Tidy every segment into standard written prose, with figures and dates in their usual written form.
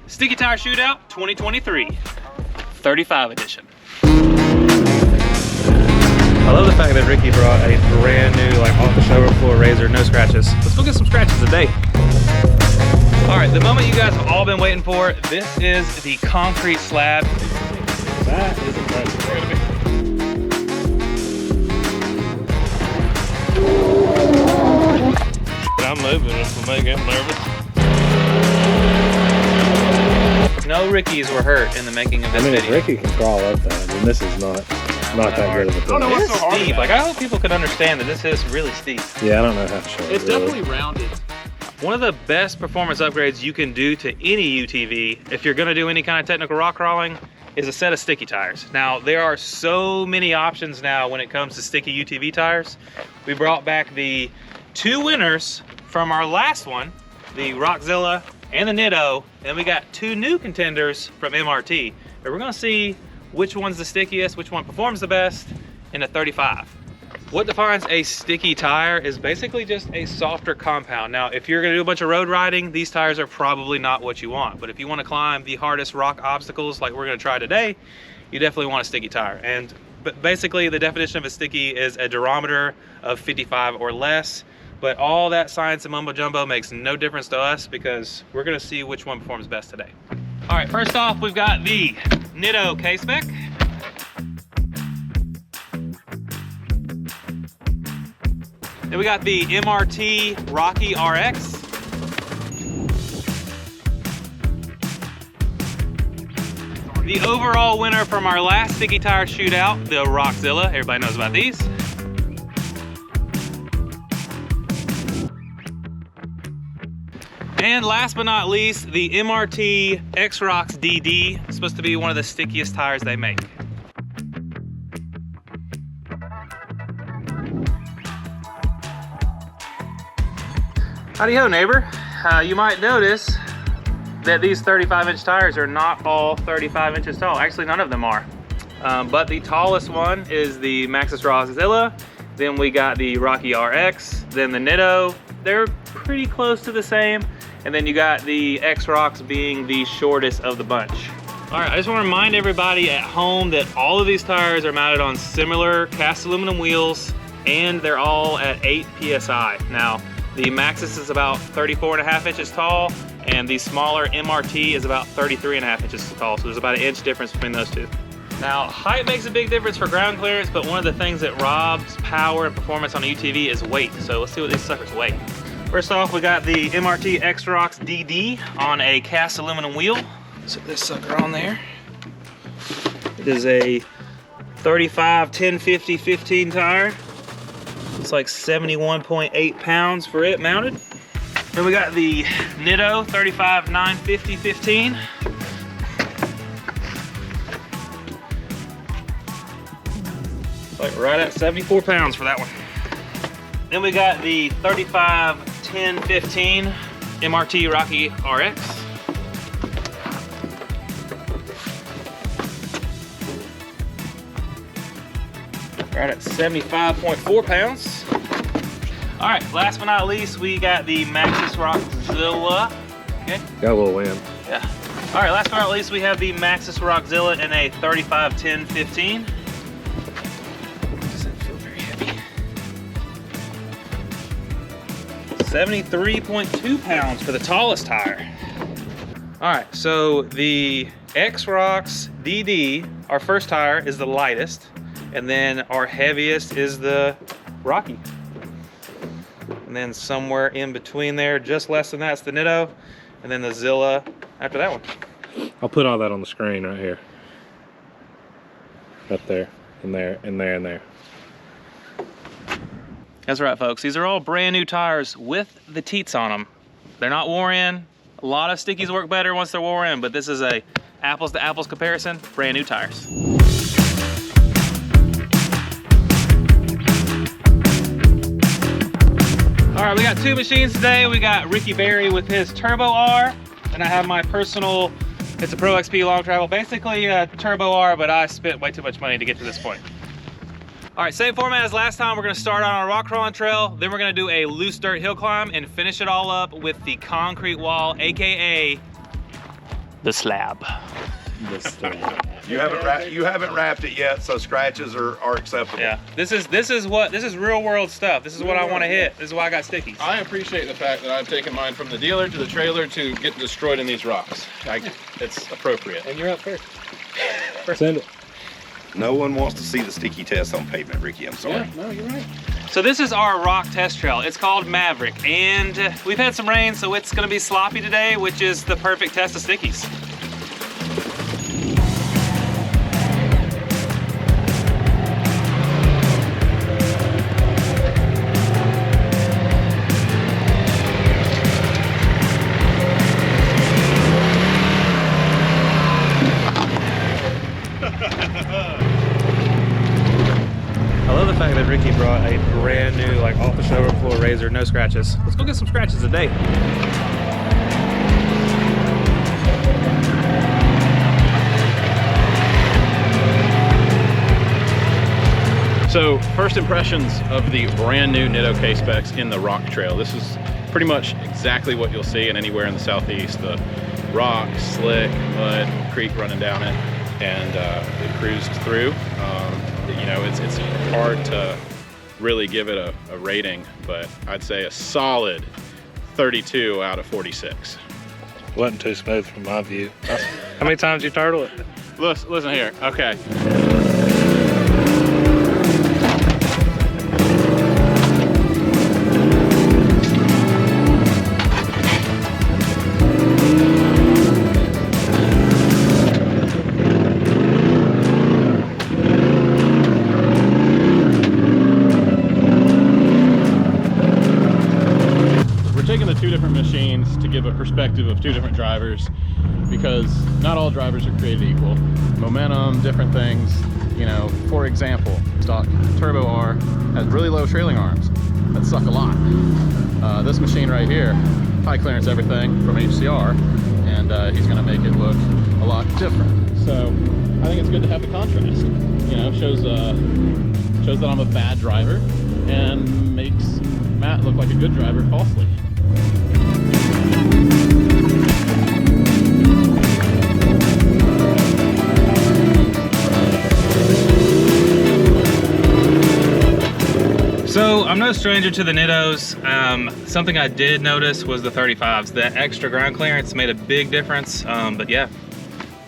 Sticky Tire Shootout 2023, 35 edition. I love the fact that Ricky brought a brand new, like off the show floor RZR, no scratches. Let's go get some scratches today. All right, the moment you guys have all been waiting for, this is the concrete slab. That is impressive. I'm moving, it will make him nervous. No Rickies were hurt in the making of this video. If Ricky can crawl up that, then this is not that good of a thing. It's so steep. Like, I hope people can understand that this is really steep. Yeah, I don't know how to show it. It's definitely rounded. One of the best performance upgrades you can do to any UTV, if you're gonna do any kind of technical rock crawling, is a set of sticky tires. Now, there are so many options now when it comes to sticky UTV tires. We brought back the two winners from our last one, the Roxxzilla and the Nitto, and we got two new contenders from MRT. And we're gonna see which one's the stickiest, which one performs the best in a 35. What defines a sticky tire is basically just a softer compound. Now, if you're gonna do a bunch of road riding, these tires are probably not what you want. But if you wanna climb the hardest rock obstacles like we're gonna try today, you definitely want a sticky tire. But basically, the definition of a sticky is a durometer of 55 or less. But all that science and mumbo jumbo makes no difference to us because we're gonna see which one performs best today. All right, first off, we've got the Nitto K-Spec. Then we got the MRT Rocky RX. The overall winner from our last Sticky Tire Shootout, the Roxxzilla. Everybody knows about these. And last but not least, the MRT XROX DD. It's supposed to be one of the stickiest tires they make. Howdy ho, neighbor. You might notice that these 35-inch tires are not all 35 inches tall. Actually, none of them are. But the tallest one is the Maxxis Roxxzilla. Then we got the Rocky RX, then the Nitto. They're pretty close to the same. And then you got the XROX being the shortest of the bunch. All right, I just want to remind everybody at home that all of these tires are mounted on similar cast aluminum wheels, and they're all at 8 PSI. Now, the Maxxis is about 34.5 inches tall, and the smaller MRT is about 33.5 inches tall, so there's about an inch difference between those two. Now, height makes a big difference for ground clearance, but one of the things that robs power and performance on a UTV is weight. So let's see what these suckers weigh. First off, we got the MRT XROX DD on a cast aluminum wheel. Set this sucker on there. It is a 35 1050 15 tire. It's like 71.8 pounds for it mounted. Then we got the Nitto 35 950 15. It's like right at 74 pounds for that one. Then we got the 35 10 15 MRT Rocky RX. Right at 75.4 pounds. All right, last but not least, we got the Maxxis Roxxzilla. Okay. Got a little wind. Yeah. All right, last but not least, we have the Maxxis Roxxzilla in a 35 10 15. Doesn't feel very heavy. 73.2 pounds for the tallest tire. All right, so the XROX DD, our first tire, is the lightest, and then our heaviest is the Rocky. And then somewhere in between there, just less than that's the Nitto, and then the Zilla after that one. I'll put all that on the screen right here. Up there, and there, and there, and there. That's right, folks. These are all brand new tires with the teats on them. They're not wore in. A lot of stickies work better once they're wore in, but this is a apples to apples comparison, brand new tires. All right, we got two machines today. We got Ricky Berry with his Turbo R, and I have my personal, it's a Pro XP long travel, basically a Turbo R, but I spent way too much money to get to this point. All right, same format as last time. We're gonna start on our rock crawling trail, then we're gonna do a loose dirt hill climb and finish it all up with the concrete wall, AKA the slab. You haven't wrapped it yet, so scratches are acceptable. Yeah, this is real world stuff. This is what I want to hit. This is why I got Stickies. I appreciate the fact that I've taken mine from the dealer to the trailer to get destroyed in these rocks. It's appropriate. And you're up first. Send it. No one wants to see the sticky test on pavement, Ricky. I'm sorry. Yeah, no, you're right. So this is our rock test trail. It's called Maverick, and we've had some rain, so it's gonna be sloppy today, which is the perfect test of Stickies. I love the fact that Ricky brought a brand new, like off the showroom floor razor, no scratches. Let's go get some scratches today. So first impressions of the brand new Nitto K-Specs in the rock trail. This is pretty much exactly what you'll see in anywhere in the Southeast. The rock, slick, mud, creek running down it, and it cruised through. You know, it's hard to really give it a rating, but I'd say a solid 32 out of 46. Wasn't too smooth from my view. How many times you turtle it? Listen here, okay. Two different machines to give a perspective of two different drivers, because not all drivers are created equal. Momentum, different things. You know, for example, stock Turbo R has really low trailing arms that suck a lot. This machine right here, high clearance everything from HCR, and he's going to make it look a lot different. So I think it's good to have the contrast. You know, shows that I'm a bad driver and makes Matt look like a good driver falsely. So I'm no stranger to the Nittos. Something I did notice was the 35s. The extra ground clearance made a big difference. But yeah,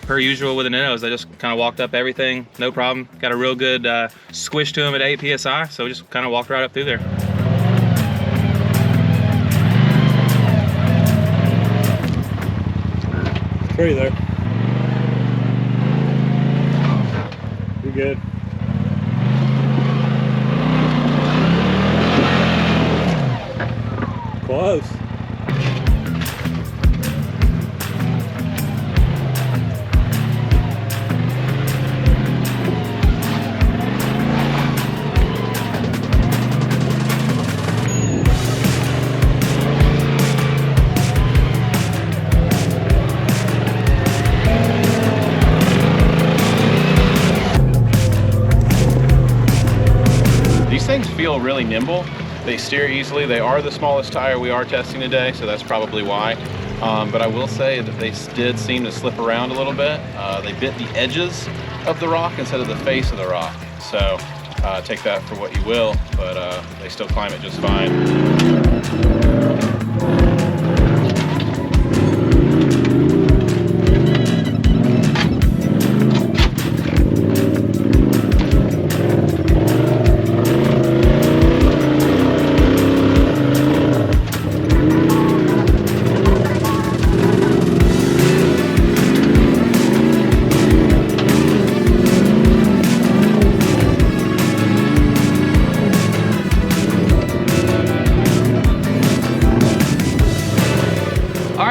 per usual with the Nittos, I just kind of walked up everything, no problem. Got a real good squish to them at 8 PSI, so just kind of walked right up through there. Free there. You're good. Close. These things feel really nimble. They steer easily. They are the smallest tire we are testing today, so that's probably why. But I will say that they did seem to slip around a little bit. They bit the edges of the rock instead of the face of the rock. So take that for what you will, but they still climb it just fine.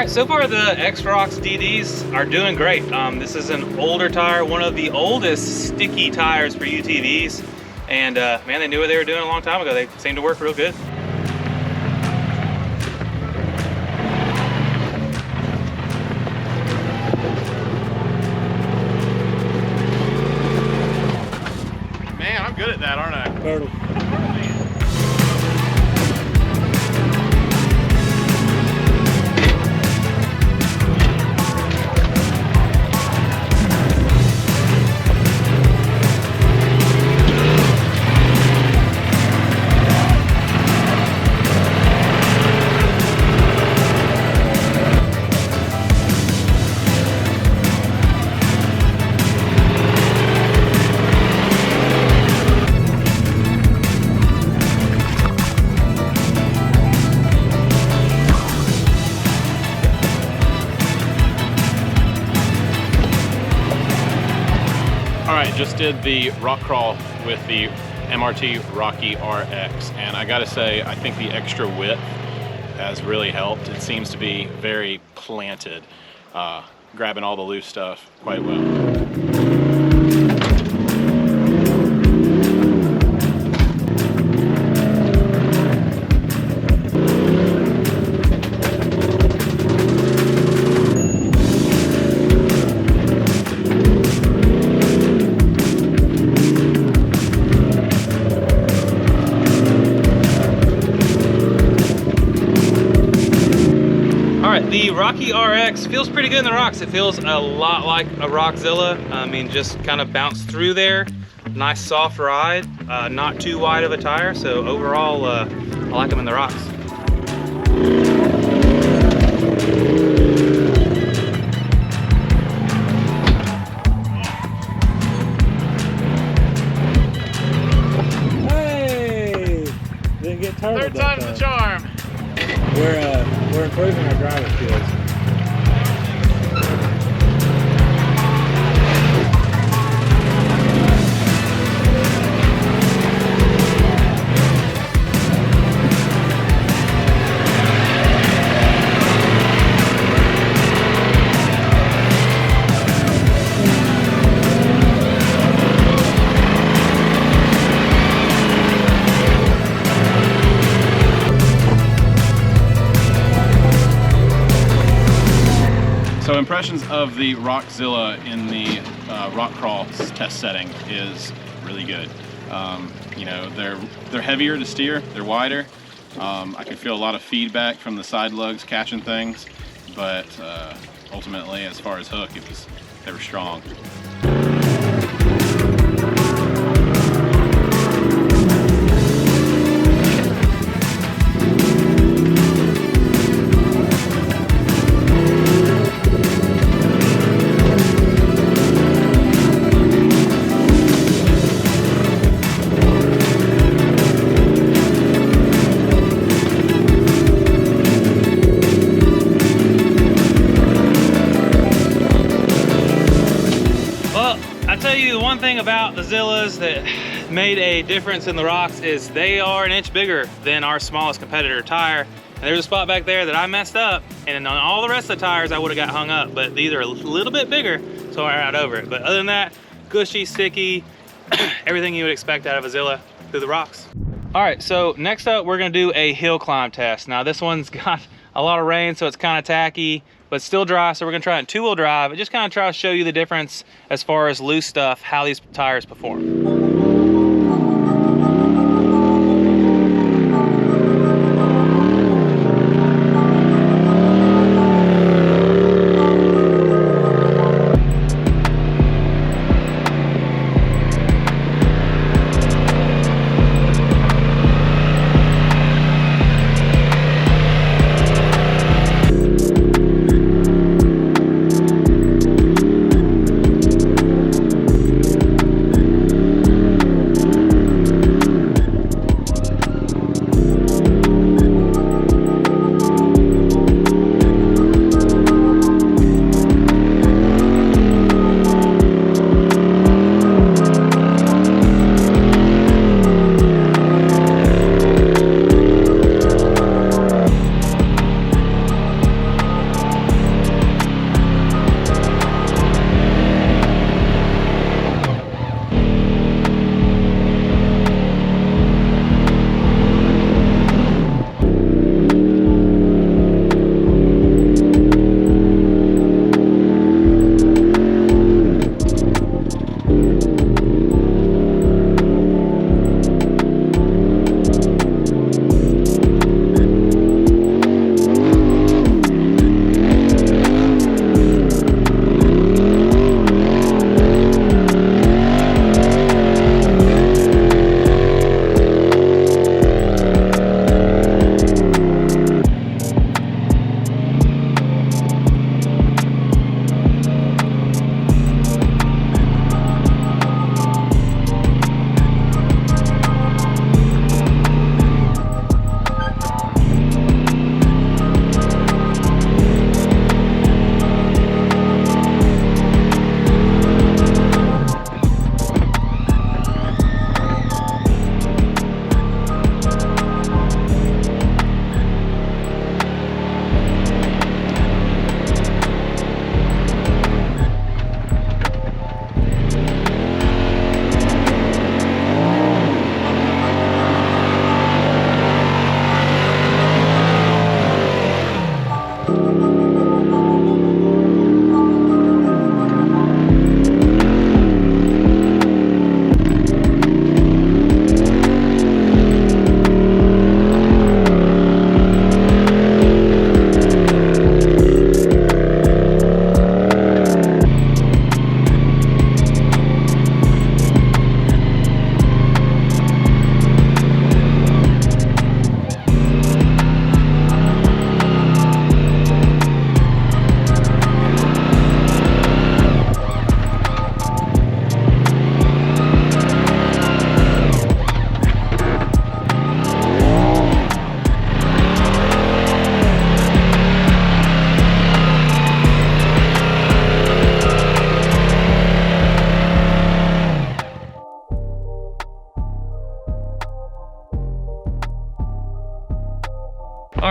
So far the XROX DDs are doing great. This is an older tire, one of the oldest sticky tires for UTVs. And man, they knew what they were doing a long time ago. They seem to work real good. Man, I'm good at that, aren't I? Turtle. right, just did the rock crawl with the MRT Rocky RX, and I gotta say, I think the extra width has really helped. It seems to be very planted, grabbing all the loose stuff quite well. The Rocky RX feels pretty good in the rocks. It feels a lot like a Roxxzilla. I mean, just kind of bounce through there. Nice soft ride, not too wide of a tire. So overall, I like them in the rocks. Hey! Didn't get turtled. Third time's the charm. We're improving our driving skills. So impressions of the Roxxzilla in the rock crawl test setting is really good. You know, they're heavier to steer, they're wider. I can feel a lot of feedback from the side lugs catching things, but ultimately, as far as hook, they were strong. One thing about the Zillas that made a difference in the rocks is they are an inch bigger than our smallest competitor tire. And there's a spot back there that I messed up, and on all the rest of the tires I would have got hung up, but these are a little bit bigger, so I got over it. But other than that, gushy, sticky, everything you would expect out of a Zilla through the rocks. All right, so next up we're gonna do a hill climb test. Now this one's got a lot of rain, so it's kind of tacky, but still dry, so we're gonna try it in two-wheel drive and just kind of try to show you the difference as far as loose stuff, how these tires perform.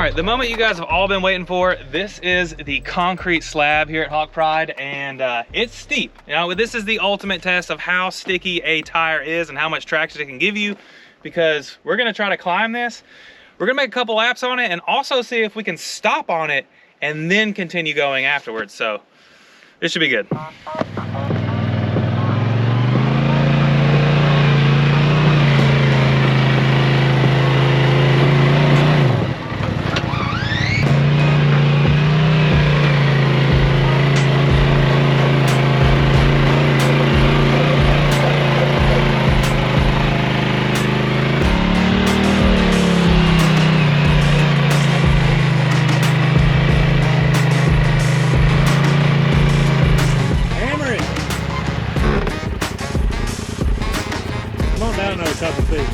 right, the moment you guys have all been waiting for. This is the concrete slab here at Hawk Pride, and it's steep. You know, this is the ultimate test of how sticky a tire is and how much traction it can give you, because we're gonna try to climb this. We're gonna make a couple laps on it and also see if we can stop on it and then continue going afterwards. So this should be good. Couple feet.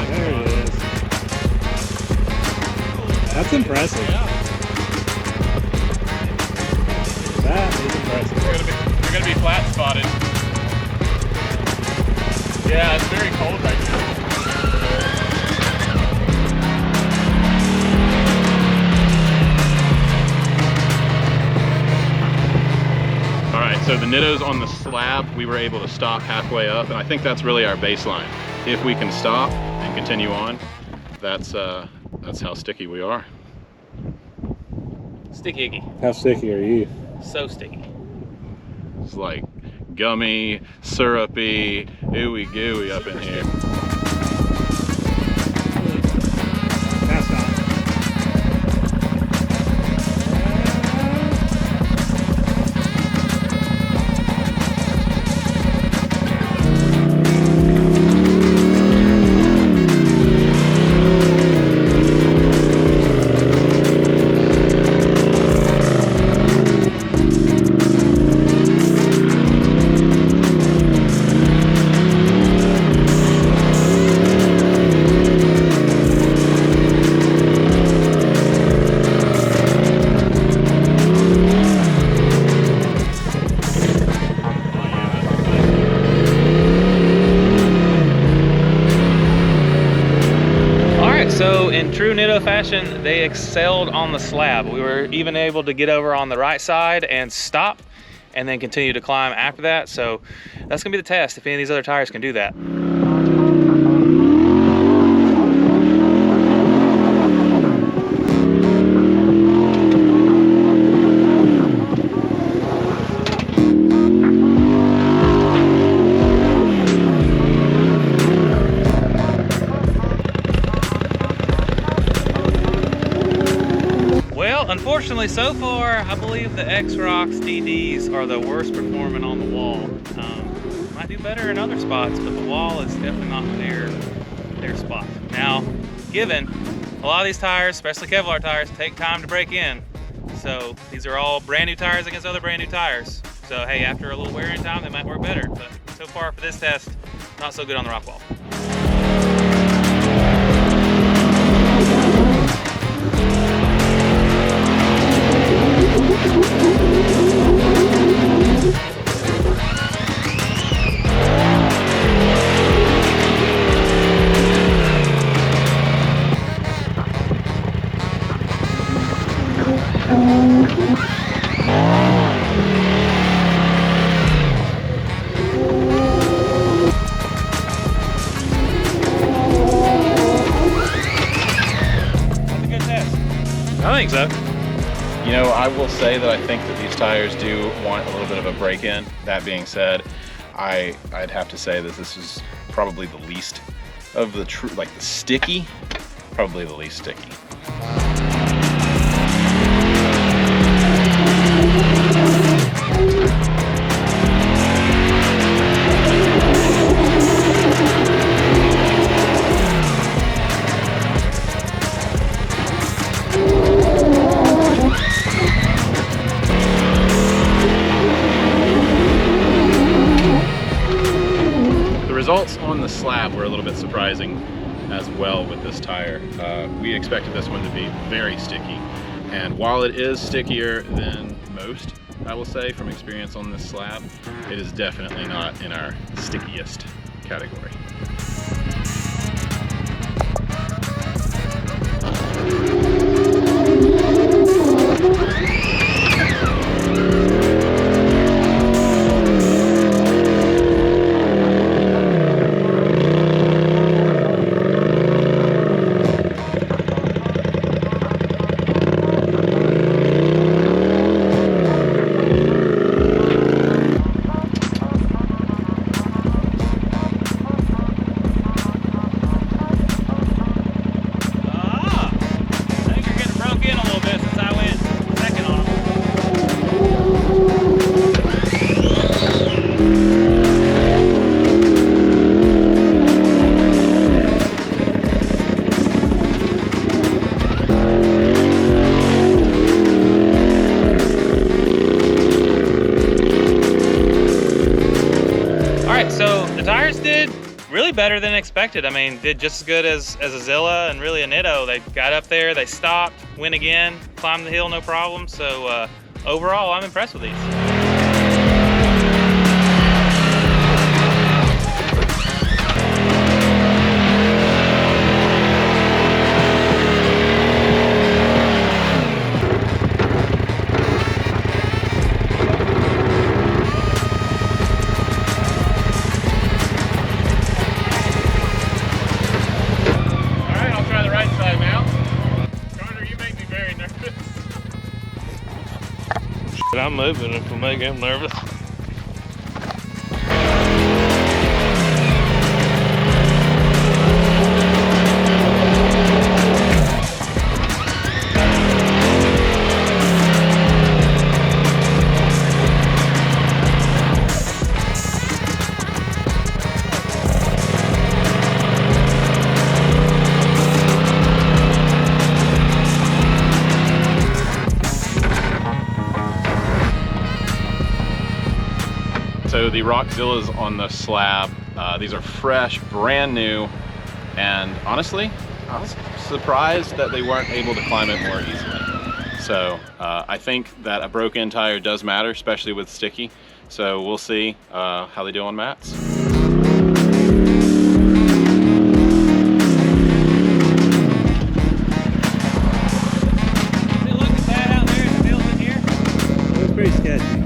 There it is. That's impressive. That is impressive. You're gonna be flat spotted. Yeah, it's very cold right now. So the Nitto's on the slab, we were able to stop halfway up, and I think that's really our baseline. If we can stop and continue on, that's how sticky we are. Sticky. How sticky are you? So sticky. It's like gummy, syrupy, ooey gooey up in here. That's not. So in true Nitto fashion, they excelled on the slab. We were even able to get over on the right side and stop and then continue to climb after that. So that's gonna be the test if any of these other tires can do that. Unfortunately, so far, I believe the XROX DDs are the worst performing on the wall. Might do better in other spots, but the wall is definitely not their spot. Now, given a lot of these tires, especially Kevlar tires, take time to break in. So these are all brand new tires against other brand new tires. So hey, after a little wear in time, they might work better. But so far for this test, not so good on the rock wall. I think so. You know, I will say that I think that these tires do want a little bit of a break-in. That being said, I'd have to say that this is probably the least of the the sticky, probably the least sticky. Results on the slab were a little bit surprising as well with this tire. We expected this one to be very sticky, and while it is stickier than most, I will say from experience on this slab, it is definitely not in our stickiest category. Better than expected. I mean, did just as good as a Zilla and really a Nitto. They got up there, they stopped, went again, climbed the hill, no problem. So overall, I'm impressed with these. I'm moving if I make him nervous. So the Roxxzillas on the slab, these are fresh, brand new, and honestly, I was surprised that they weren't able to climb it more easily. So I think that a broken tire does matter, especially with Sticky. So we'll see how they do on mats. Look at that out there in the field in here. It was pretty sketchy.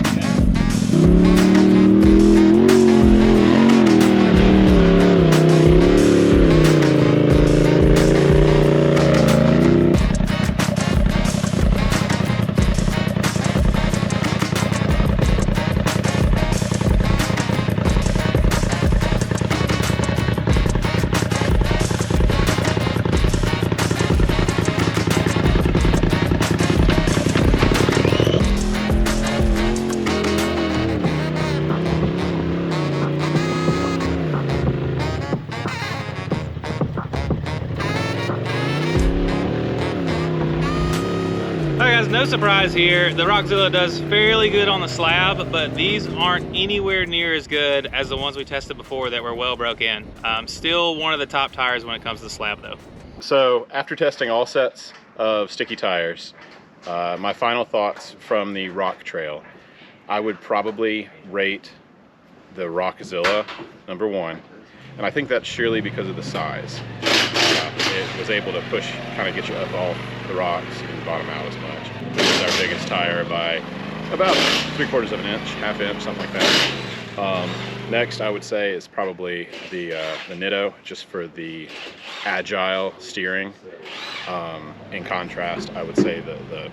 Alright guys, no surprise here. The Roxxzilla does fairly good on the slab, but these aren't anywhere near as good as the ones we tested before that were well broke in. Still one of the top tires when it comes to the slab though. So after testing all sets of Sticky tires, my final thoughts from the rock trail, I would probably rate the Roxxzilla #1. And I think that's surely because of the size. It was able to push, kind of get you up off the rocks and bottom out as much. This is our biggest tire by about 3/4 of an inch, half inch, something like that. Next, I would say is probably the Nitto, just for the agile steering. In contrast, I would say the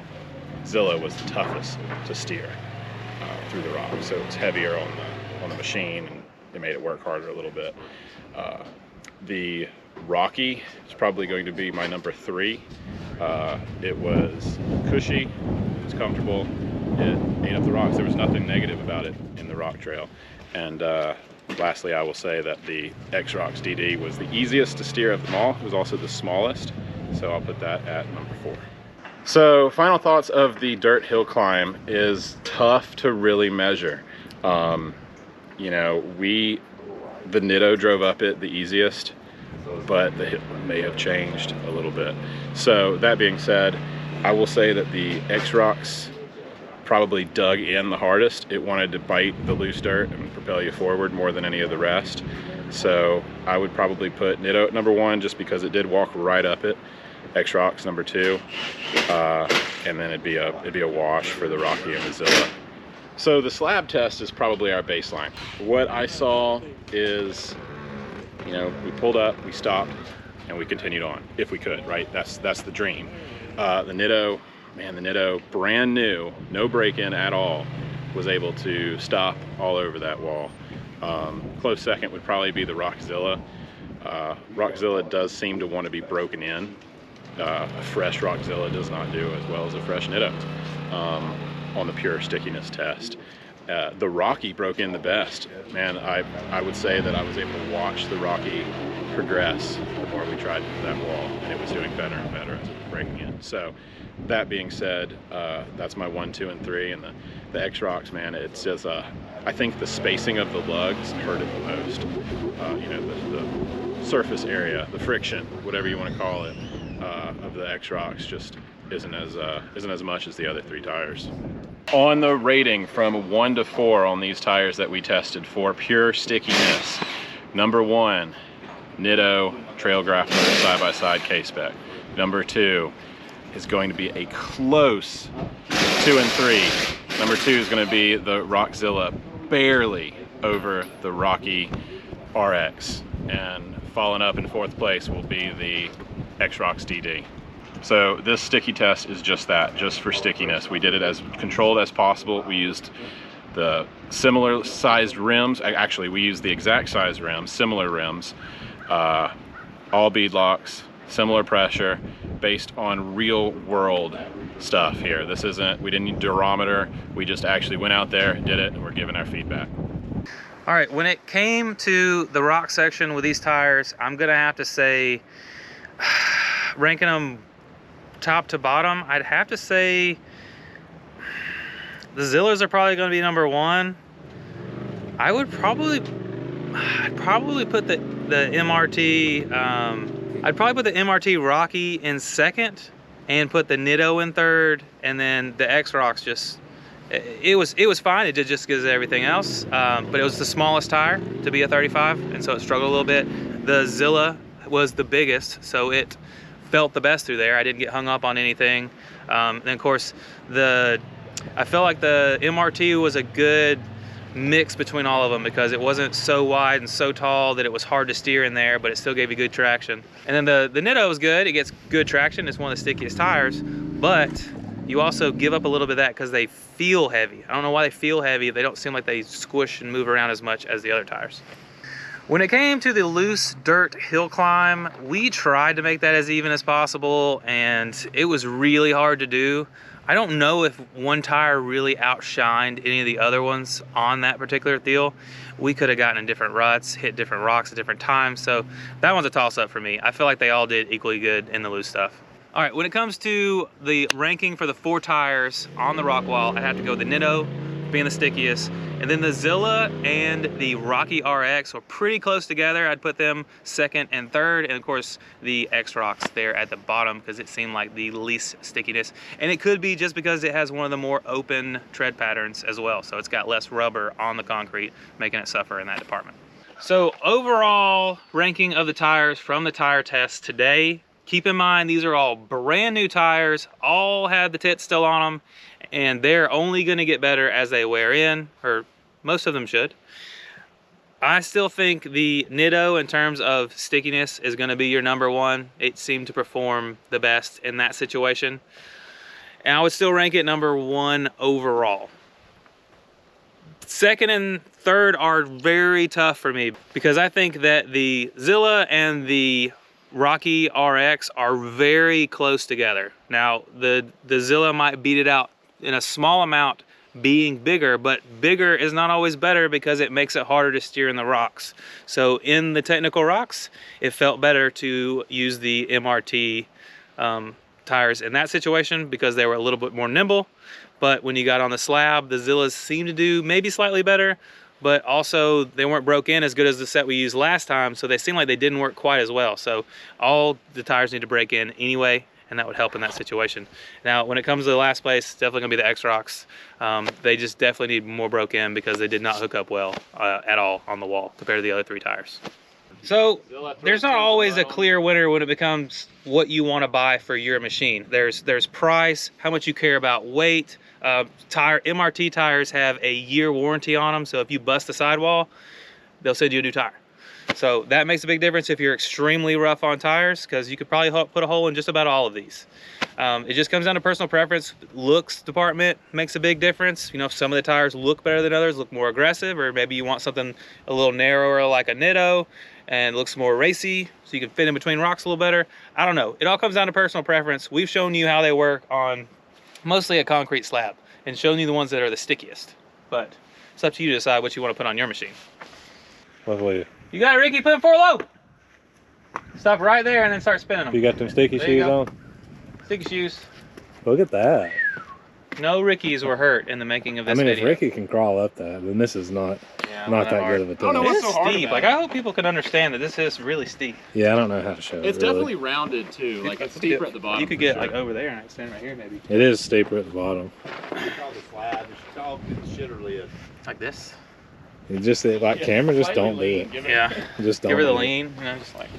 Zilla was the toughest to steer through the rocks. So it's heavier on the machine, and it made it work harder a little bit. The Rocky is probably going to be my #3. It was cushy, it was comfortable, it ate up the rocks. There was nothing negative about it in the rock trail. And lastly, I will say that the XROX DD was the easiest to steer of them all. It was also the smallest, so I'll put that at #4. So final thoughts of the dirt hill climb is tough to really measure. You know, the Nitto drove up it the easiest, but the hill may have changed a little bit. So that being said, I will say that the XROX probably dug in the hardest. It wanted to bite the loose dirt and propel you forward more than any of the rest. So I would probably put Nitto at number 1 just because it did walk right up it. XROX number 2, and then it'd be a wash for the Rocky and the Zilla. So the slab test is probably our baseline. What I saw is, you know, we pulled up, we stopped, and we continued on if we could, right? That's the dream. The Nitto, man, the Nitto, brand new, no break-in at all, was able to stop all over that wall. Close second would probably be the Roxxzilla. Roxxzilla does seem to want to be broken in. A fresh Roxxzilla does not do as well as a fresh Nitto on the pure stickiness test. The Rocky broke in the best. Man, I would say that I was able to watch the Rocky progress the more we tried that wall, and it was doing better and better as it was breaking in. So that being said, that's my 1, 2, and 3, and the XROX, man, it's just I think the spacing of the lugs hurt it the most. You know, the surface area, the friction, whatever you want to call it, of the XROX just isn't as much as the other 3 tires. On the rating from 1 to 4 on these tires that we tested for pure stickiness, number 1, Nitto Trail Grappler side-by-side K-Spec. Number 2 is going to be a close 2 and 3. Number 2 is going to be the Roxxzilla, barely over the Rocky RX, and following up in 4th place will be the XROX DD. So this sticky test is just that, just for stickiness. We did it as controlled as possible. We used the similar sized rims. Actually, we used the exact size rims, similar rims, all bead locks, similar pressure, based on real world stuff here. This isn't, we didn't need durometer. We just actually went out there, did it, and we're giving our feedback. All right, when it came to the rock section with these tires, I'm gonna have to say, ranking them top to bottom, I'd have to say the Zillas are probably going to be number 1. I'd probably put the MRT, I'd probably put the MRT Rocky in 2nd and put the Nitto in 3rd, and then the XROX just, it was fine. It did just as everything else, but it was the smallest tire to be a 35, and so it struggled a little bit. The Zilla was the biggest, so it felt the best through there. I didn't get hung up on anything. And of course, I felt like the MRT was a good mix between all of them because it wasn't so wide and so tall that it was hard to steer in there, but it still gave you good traction. And then the Nitto is good. It gets good traction. It's one of the stickiest tires, but you also give up a little bit of that because they feel heavy. I don't know why they feel heavy. They don't seem like they squish and move around as much as the other tires. When it came to the loose dirt hill climb, we tried to make that as even as possible, and it was really hard to do. I don't know if one tire really outshined any of the other ones on that particular deal. We could have gotten in different ruts, hit different rocks at different times, so that one's a toss-up for me. I feel like they all did equally good in the loose stuff. All right, when it comes to the ranking for the 4 tires on the rock wall, I'd have to go with the Nitto being the stickiest, and then the Zilla and the Rocky RX were pretty close together. I'd put them 2nd and 3rd, and of course the XROX there at the bottom because it seemed like the least stickiness, and it could be just because it has one of the more open tread patterns as well, so it's got less rubber on the concrete, making it suffer in that department. So overall ranking of the tires from the tire test today, keep in mind these are all brand new tires, all had the tits still on them, and they're only going to get better as they wear in, or most of them should. I still think the Nitto in terms of stickiness is going to be your number 1. It seemed to perform the best in that situation, and I would still rank it number 1 overall. 2nd and 3rd are very tough for me because I think that the Zilla and the Rocky RX are very close together. Now the Zilla might beat it out in a small amount being bigger, but bigger is not always better because it makes it harder to steer in the rocks. So in the technical rocks, it felt better to use the MRT tires in that situation because they were a little bit more nimble. But when you got on the slab, the Zillas seemed to do maybe slightly better, but also they weren't broke in as good as the set we used last time, so they seemed like they didn't work quite as well. So all the tires need to break in anyway, and that would help in that situation. Now, when it comes to the last place, it's definitely gonna be the XROX. They just definitely need more broke in because they did not hook up well at all on the wall compared to the other 3 tires. So there's not always a clear winner when it becomes what you want to buy for your machine. There's price, how much you care about weight. MRT tires have a year warranty on them, so if you bust the sidewall, they'll send you a new tire. So that makes a big difference if you're extremely rough on tires, because you could probably put a hole in just about all of these. It just comes down to personal preference. Looks department makes a big difference. You know, if some of the tires look better than others, look more aggressive, or maybe you want something a little narrower like a Nitto and looks more racy so you can fit in between rocks a little better. I don't know. It all comes down to personal preference. We've shown you how they work on mostly a concrete slab and shown you the ones that are the stickiest. But it's up to you to decide what you want to put on your machine. Lovely. You got it, Ricky. Put them 4 low. Stop right there and then start spinning them. You got them sticky There you shoes go. on? Sticky shoes. Look at that. No Rickies were hurt in the making of this I mean, video. if Ricky can crawl up that, then this is not not that good of a I don't know thing. what's This is so hard steep. about Like, it. I hope people can understand that this is really steep. Yeah, I don't know how to show it. It's really. definitely rounded too. Like it's steeper at the bottom. You could for get sure. like over there and I stand right here maybe. It is steeper at the bottom. Like this. You just like camera, just don't do it. Yeah. Just don't. Give her the do it. lean, you know, just like.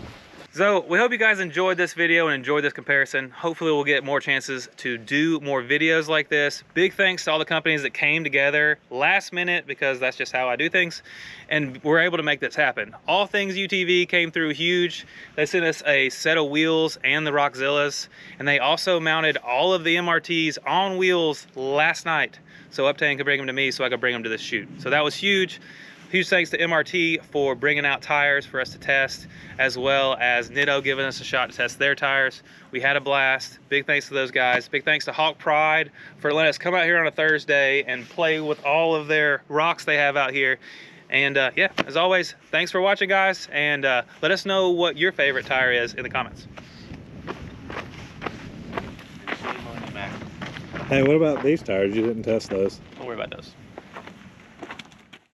So we hope you guys enjoyed this video and enjoyed this comparison. Hopefully we'll get more chances to do more videos like this. Big thanks to all the companies that came together last minute, because that's just how I do things, and we're able to make this happen. All Things UTV came through huge. They sent us a set of wheels and the Roxxzillas, and they also mounted all of the MRTs on wheels last night, so Uptane could bring them to me so I could bring them to this shoot. So that was huge. Huge thanks to MRT for bringing out tires for us to test, as well as Nitto giving us a shot to test their tires. We had a blast. Big thanks to those guys. Big thanks to Hawk Pride for letting us come out here on a Thursday and play with all of their rocks they have out here. And yeah, as always, thanks for watching, guys, and let us know what your favorite tire is in the comments. Hey, what about these tires? You didn't test those. Don't worry about those.